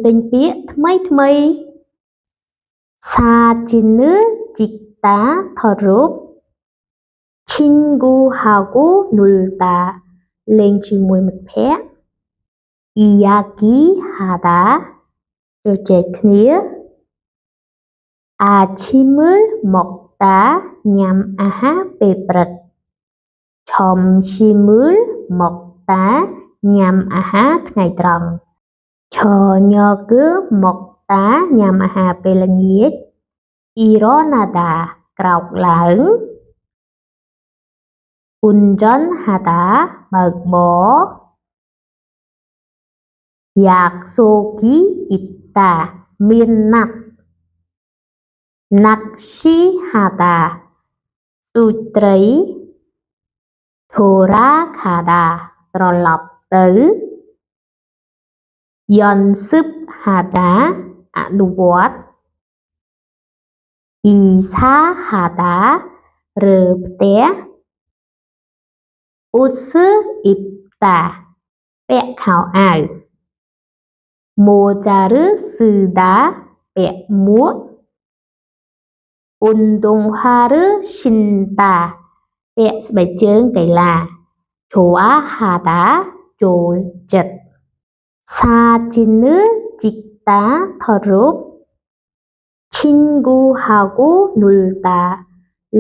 ទិញពាក្យថ្មី사진을 찍다ថតរូប 친구하고 놀다លេងជាមួយមិត្តភក្តិ 이야기하다ជជែកគ្នា 아침을 먹다ញ៉ាំអាហារពេលព្រឹក 점심을 먹다ញ៉ាំអាហារថ្ងៃត្រង់ 저녁을 먹다ញ៉ាំអាហារពេលល្ងាច 일어나다ក្រោកឡើង 운전하다បើកបរ 약속이 있다មានណាត់ 낚시하다សួចត្រី 돌아가다ត្រឡប់ទៅ 연습하다អនុវត្ត 이사하다រើផ្ទះ 옷을 입다ពាក់ខោអាវ 모자를 쓰다ពាក់មួក 운동화를 신다ពាក់ស្បែកជើងកីឡា 좋아하다ចូលចិត្ត 사진을 찍다ថតរូប 친구하고 놀다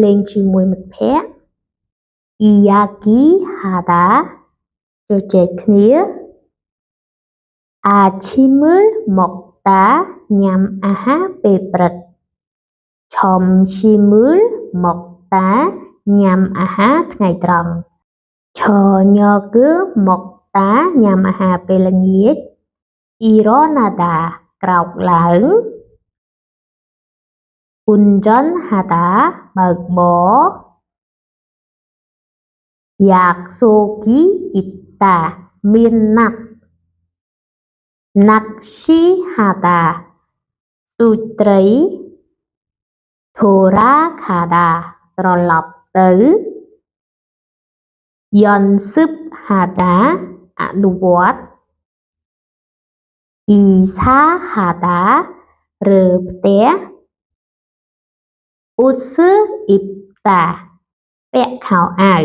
លេងជាមួយមិត្តភក្តិ 이야기하다ជជែកគ្នា 아침을 먹다ញ៉ាំអាហារពេលព្រឹក 점심을 먹다ញ៉ាំអាហារថ្ងៃត្រង់ 저녁을 먹다ញ៉ាំអាហារពេលល្ងាច 일어나다ក្រោកឡើង 운전하다បើកបរ 약속이 있다មានណាត់ 낚시하다សួចត្រី 돌아가다ត្រឡប់ទៅ 연습하다អនុវត្ត 이사하다រើផ្ទះ 옷을 입다ពាក់ខោអាវ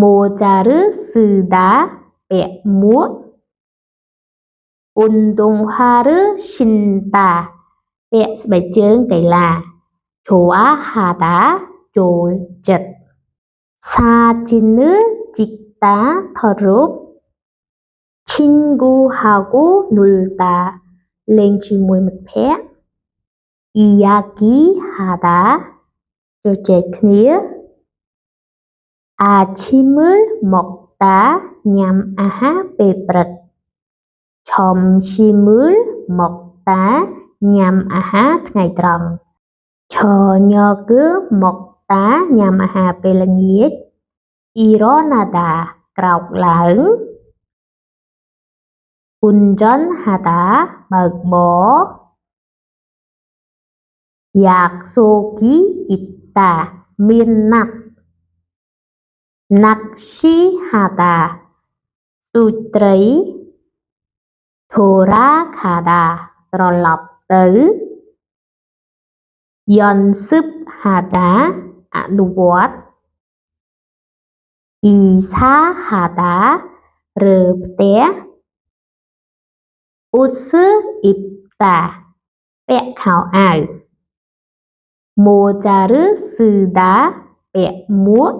모자를 쓰다ពាក់មួក 운동화를 신다ពាក់ស្បែកជើងកីឡា 좋아하다ចូលចិត្ត 사진을 찍다ថតរូប 친구하고 놀다លេងជាមួយមិត្តភក្តិ 이야기하다ជជែកគ្នា 아침을 먹다ញ៉ាំអាហារពេលព្រឹក 점심을 먹다ញ៉ាំអាហារថ្ងៃត្រង់ 저녁을 먹다ញ៉ាំអាហារពេលល្ងាច 일어나다ក្រោកឡើង 운전하다បើកបរ 약속이 있다មានណាត់ 낚시하다សួចត្រី 돌아가다ត្រឡប់ទៅ 연습하다អនុវត្ត 이사하다រើផ្ទះ 옷을 입다ពាក់ខោអាវ 모자를 쓰다ពាក់មួក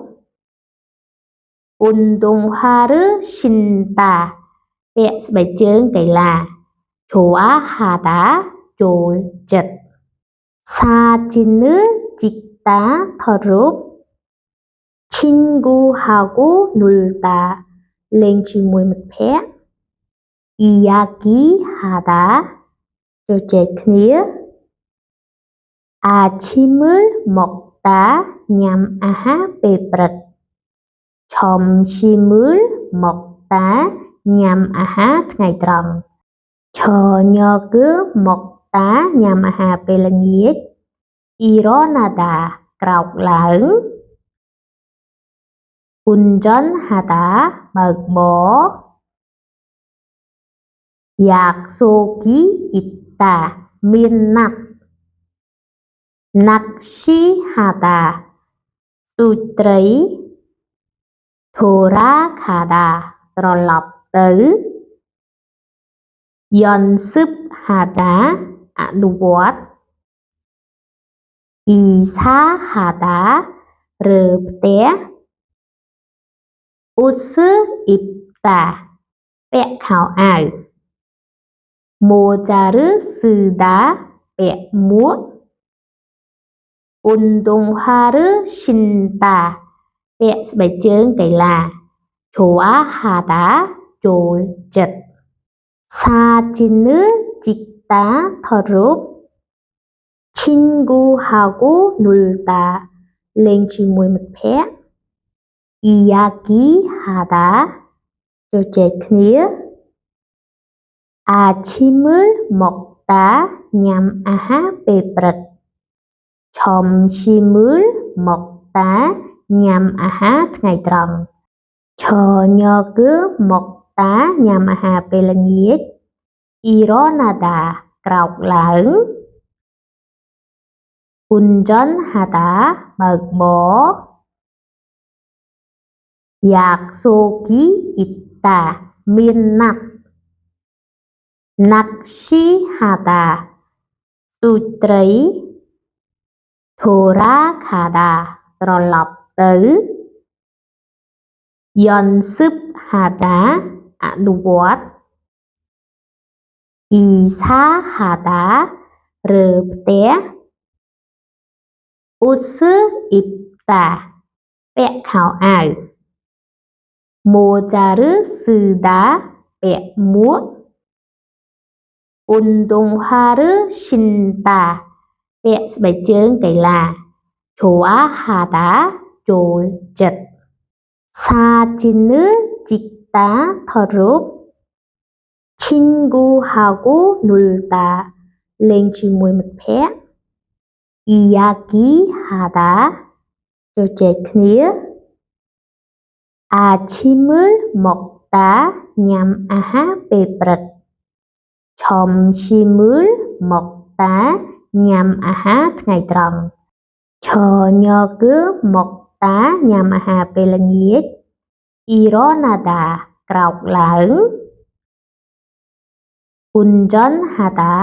운동화를 신다ពាក់ស្បែកជើងកីឡា 좋아하다ចូលចិត្ត 사진을 찍다ថតរូប 친구하고 놀다លេងជាមួយមិត្តភក្តិ 이야기하다ជជែកគ្នា 아침을 먹다ញ៉ាំអាហារពេលព្រឹក 점심을 먹다ញ៉ាំអាហារថ្ងៃត្រង់ 저녁을 먹다ញ៉ាំអាហារពេលល្ងាច 일어나다ក្រោកឡើង 운전하다បើកបរ yak sogi ita min nak naksihata sutrai thora khadaត្រឡប់ទៅ Yonsubhata អនុវត្ត Isahata រើផ្ទះ Utsipta ពាក់ខោអាវ Mojarsuda ពាក់មួក Undongharshinta ពាក់ស្បែកជើងកីឡា Joahata ចូលចិត្ត Sajinujikta ថតរូប Chinguhaku nulta លេងជាមួយមិត្តភក្តិ Iyakihata ជជែកគ្នា Achimul Mokta ញ៉ាំអាហារពេលព្រឹក Chomshimul Mokta ញ៉ាំអាហារថ្ងៃត្រង់ Chonyoku Mokta ញ៉ាំអាហារពេលល្ងាច Ironada ក្រោកឡើង Unjonhata បើកបរ Yaksogi Ita មានណាត់ Nakshihata ទូចត្រី Thora khada ត្រឡប់ទៅ Yonsubhata អនុវត្ត Isahata រើផ្ទះ Utsipta ពាក់ខោអាវ Mojarsuda ពាក់មួក Undongharshinta ពាក់ស្បែកជើងកីឡា Joahata ចូលចិត្ត Sajinujikta ថតរូប Chinguhaku nulta លេងជាមួយមិត្តភក្តិ Iyakihata ជជែកគ្នា Achimul Mokta ញ៉ាំអាហារពេលព្រឹក Chomshimul Mokta ញ៉ាំអាហារថ្ងៃត្រង់ Chonyoku Mokta ញ៉ាំអាហារពេលល្ងាច Ironada ក្រោកឡើង Unjonhata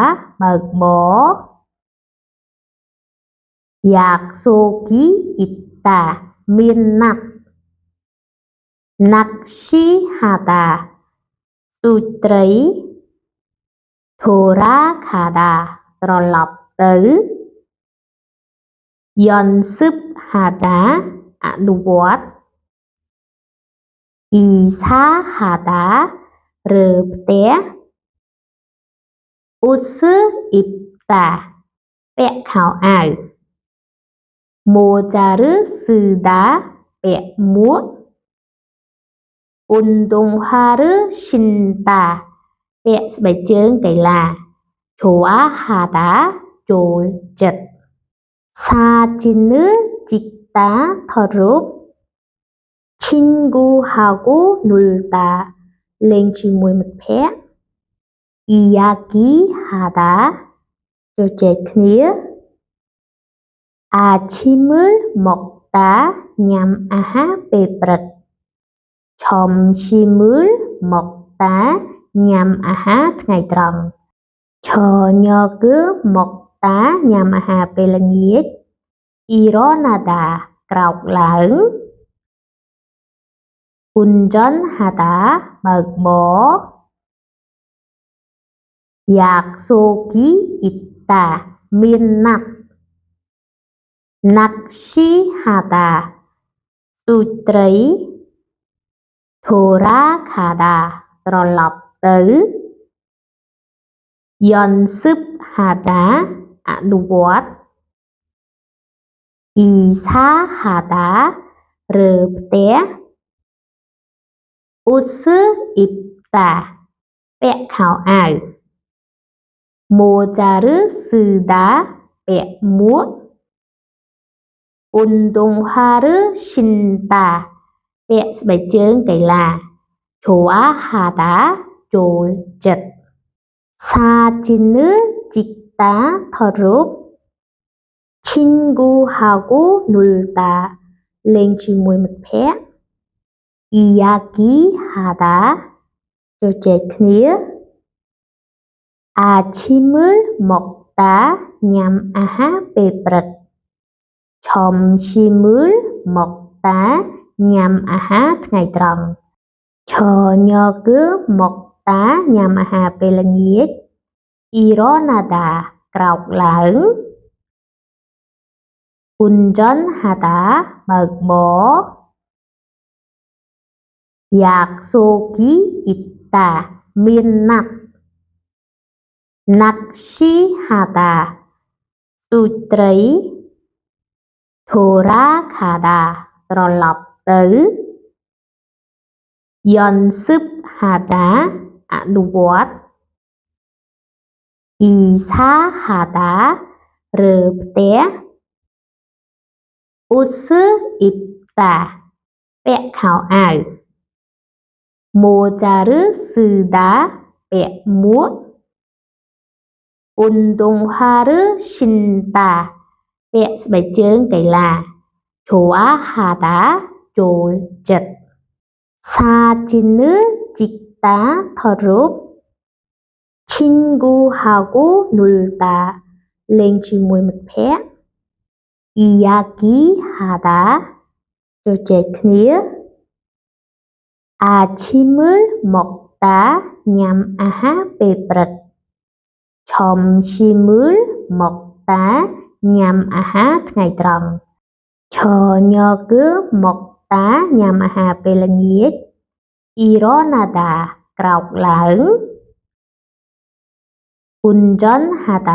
បើកបរ Yaksogi Ita មានណាត់ Nakshihata ទូចត្រី Thora khada ត្រឡប់ទៅ Yonsubhata អនុវត្ត Isahata រើផ្ទះ Utsipta ពាក់ខោអាវ Mojarsuda ពាក់មួក Undongharshinta ពាក់ស្បែកជើងកីឡា Joahata ចូលចិត្ត Sajinujikta ថតរូប Chinguhaku nulta លេងជាមួយមិត្តភក្តិ Iyakihata ជជែកគ្នា Achimul Mokta ញ៉ាំអាហារពេលព្រឹក Chomshimul Mokta ញ៉ាំអាហារថ្ងៃត្រង់ Chonyoku Mokta ញ៉ាំអាហារពេលល្ងាច Ironada ក្រោកឡើង Unjonhata បើកបរ Yaksogi Ita មានណាត់ Nakshihata ទូចត្រី Thora khada ត្រឡប់ទៅ Yonsubhata អនុវត្ត Isahata រើផ្ទះ Utsipta ពាក់ខោអាវ Mojarsuda ពាក់មួក Undongharshinta ពាក់ស្បែកជើងកីឡា Joahata ចូលចិត្ត 사진을 찍다ថតរូប 친구하고 놀다លេងជាមួយមិត្តភក្តិ 이야기하다ជជែកគ្នា 아침을 먹다 냠អាហារពេលព្រឹក 점심을 먹다 냠អាហារថ្ងៃត្រង់ 저녁을 먹다 냠អាហារពេលល្ងាច 일어나다ក្រោកឡើង 운전하다បើកបរ 약속이 있다មានណាត់ 낚시하다 ទូចត្រី 돌아가다ត្រឡប់ទៅ 연습하다អនុវត្ត 이사하다រើផ្ទះ 옷을 입다 ពាក់ខោអាវ 모자를 쓰다 ពាក់មួក 운동화를 신다 ពាក់ស្បែកជើងកីឡា 좋아하다 ចូលចិត្ត 사진을 찍다ថតរូប 친구하고 놀다លេងជាមួយមិត្តភក្តិ 이야기하다ជជែកគ្នា 아침을 먹다 냠អាហារពេលព្រឹក 점심을 먹다 냠អាហារថ្ងៃត្រង់ 저녁을 먹다 냠អាហារពេលល្ងាច 일어나다ក្រោកឡើង 운전하다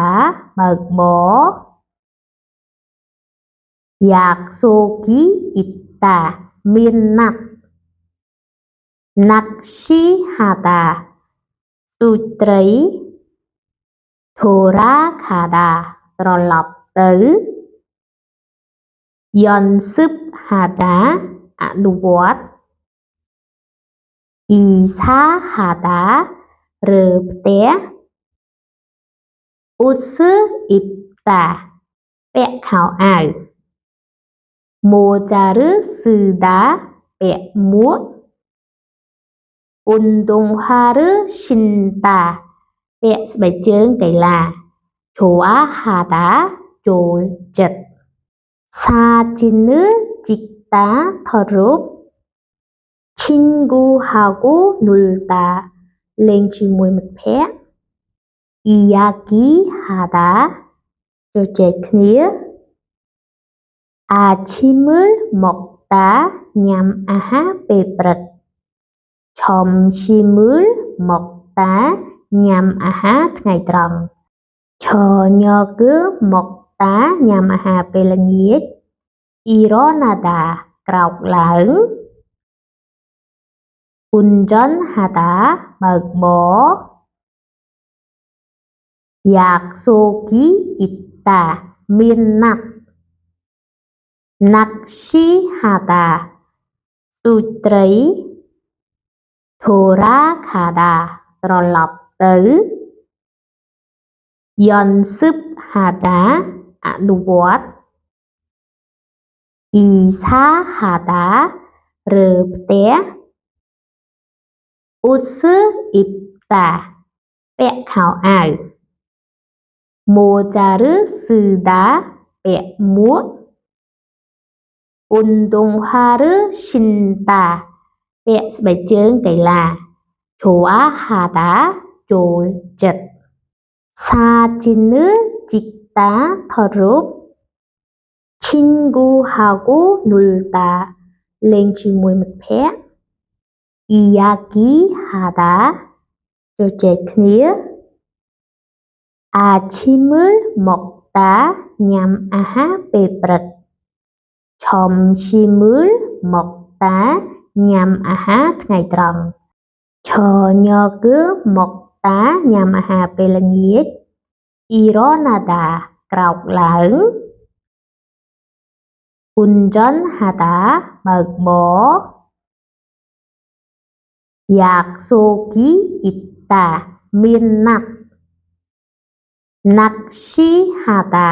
បើកបរ 약속이 있다មានណាត់ 낚시하다 ទូចត្រី 돌아가다ត្រឡប់ទៅ 연습하다អនុវត្ត 이사하다រើផ្ទះ 옷을 입다 ពាក់ខោអាវ 모자를 쓰다 ពាក់មួក 운동화를 신다 ពាក់ស្បែកជើងកីឡា 좋아하다 ចូលចិត្ត 사진을 찍다ថតរូប 친구하고 놀다លេងជាមួយមិត្តភក្តិ 이야기하다ជជែកគ្នា 아침을 먹다 냠អាហារពេលព្រឹក 점심을 먹다 냠អាហារថ្ងៃត្រង់ 저녁을 먹다 냠អាហារពេលល្ងាច 일어나다ក្រោកឡើង 운전하다បើកបរ 약속이 있다មានណាត់ 낚시하다 ទូចត្រី 돌아가다ត្រឡប់ទៅ 연습하다អនុវត្ត 이사하다រើផ្ទះ 옷을 입다 ពាក់ខោអាវ 모자를 쓰다 ពាក់មួក 운동화를 신다 ពាក់ស្បែកជើងកីឡា 좋아하다 ចូលចិត្ត 사진을 찍다ថតរូប 친구하고 놀다លេងជាមួយមិត្តភក្តិ 이야기하다ជជែកគ្នា 아침을 먹다 냠អាហារពេលព្រឹក 점심을 먹다 냠អាហារថ្ងៃត្រង់ 저녁을 먹다 냠អាហារពេលល្ងាច 일어나다ក្រោកឡើង 운전하다បើកបរ 약속이 있다មានណាត់ Nakshihata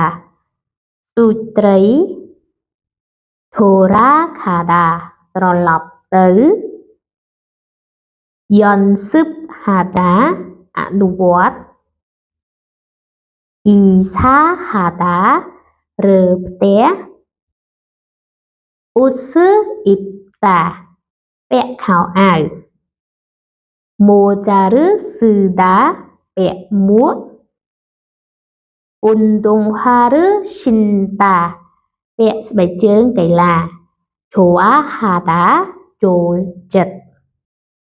សួចត្រីធូរ៉ាខាដាត្រឡប់ទៅយន់ស៊ឹបហាតាអនុវត្តអ៊ីសាហាតារើផ្ទះអ៊ុសអ៊ីបតាពាក់ខោអាវម៉ូចារឺស៊ឺដាពាក់មួកអ៊ុនដុងហារឺឈិនតាពាក់ស្បែកជើងកីឡាធូអាហាតាចូលចិត្ត